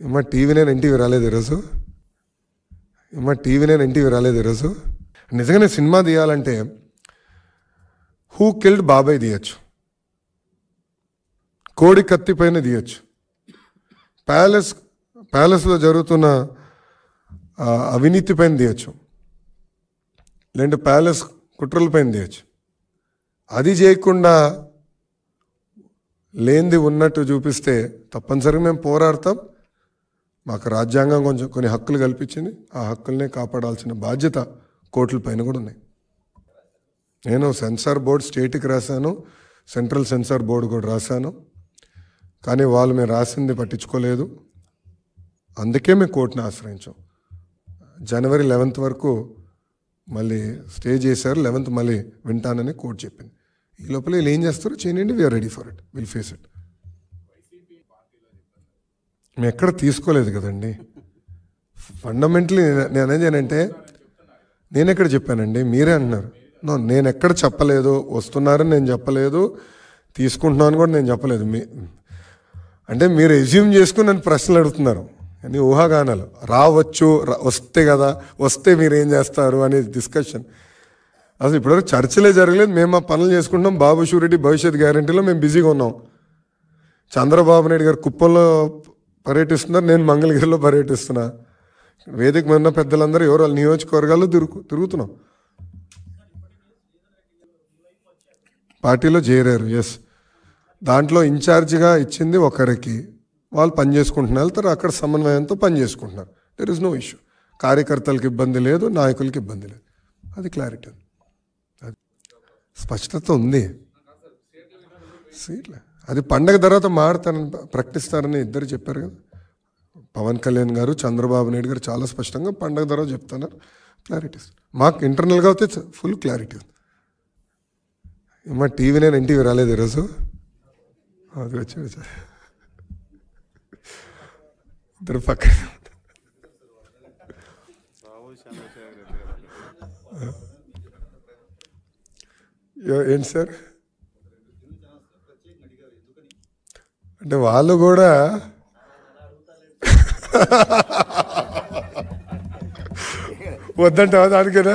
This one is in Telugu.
ఏమా టీవీ నేను ఎన్టీవీ రాలేదు ఈరోజు. నిజంగానే సినిమా తీయాలంటే హూ కిల్డ్ బాబాయ్ తీయచ్చు, కోడి కత్తి పైన తీయచ్చు, ప్యాలెస్లో జరుగుతున్న అవినీతి పైన తీయచ్చు, లేదంటే ప్యాలెస్ కుట్రల పైన తీయచ్చు. అది చేయకుండా లేనిది ఉన్నట్టు చూపిస్తే తప్పనిసరిగా మేము పోరాడతాం. మాకు రాజ్యాంగం కొన్ని హక్కులు కల్పించింది, ఆ హక్కుల్నే కాపాడాల్సిన బాధ్యత కోర్టుల పైన కూడా ఉన్నాయి. నేను సెన్సార్ బోర్డు స్టేట్కి రాశాను, సెంట్రల్ సెన్సార్ బోర్డు కూడా రాశాను, కానీ వాళ్ళు మేము రాసింది పట్టించుకోలేదు. అందుకే మేము కోర్టుని ఆశ్రయించాం. జనవరి 11th వరకు మళ్ళీ స్టే చేశారు. 11th మళ్ళీ వింటానని కోర్టు చెప్పింది. ఈ లోపల వీళ్ళు ఏం చేస్తారో చేయండి, we are ready for it, will face it. మేము ఎక్కడ తీసుకోలేదు కదండి. ఫండమెంటలీ నేను ఏనంటే, నేను ఎక్కడ చెప్పానండి, మీరే అంటున్నారు. నేను ఎక్కడ చెప్పలేదు, వస్తున్నారని నేను చెప్పలేదు, తీసుకుంటున్నాను కూడా నేను చెప్పలేదు. అంటే మీరు ఎజ్యూమ్ చేసుకుని నన్ను ప్రశ్నలు అడుగుతున్నారు, అని ఊహాగానాలు. రావచ్చు, వస్తే కదా, వస్తే మీరు ఏం చేస్తారు అనే డిస్కషన్. అసలు ఇప్పటివరకు చర్చలే జరగలేదు. మేము మా పనులు చేసుకుంటాం. బాబు షూరిటీ భవిష్యత్ గ్యారంటీలో మేము బిజీగా ఉన్నాం. చంద్రబాబు నాయుడు గారు కుప్పంలో పర్యటిస్తున్నారు, నేను మంగళగిరిలో పర్యటిస్తున్నా. వేదిక మీద ఉన్న పెద్దలందరూ ఎవరు వాళ్ళ నియోజకవర్గాల్లో తిరుగుతున్నాం. పార్టీలో చేరారు, ఎస్. దాంట్లో ఇన్ఛార్జిగా ఇచ్చింది ఒకరికి, వాళ్ళు పని చేసుకుంటున్నారు, వెళ్తారు. అక్కడ సమన్వయంతో పని చేసుకుంటున్నారు. There is no issue. కార్యకర్తలకు ఇబ్బంది లేదు, నాయకులకి ఇబ్బంది లేదు. అది క్లారిటీ ఉంది, అది స్పష్టత ఉంది. సీట్లే అది పండగ తర్వాత మారుతారని ప్రకటిస్తారని ఇద్దరు చెప్పారు కదా, పవన్ కళ్యాణ్ గారు, చంద్రబాబు నాయుడు గారు చాలా స్పష్టంగా పండగ తర్వాత చెప్తున్నారు. క్లారిటీస్ మాకు ఇంటర్నల్గా అయితే ఫుల్ క్లారిటీ ఉంది. ఏమా టీవీ నేను ఎన్టీవీ రాలేదు ఈరోజు. అది వచ్చి ఇద్దరు పక్కన ఏంటి సార్ అంటే వాళ్ళు కూడా వద్దంటావా దానికేనా?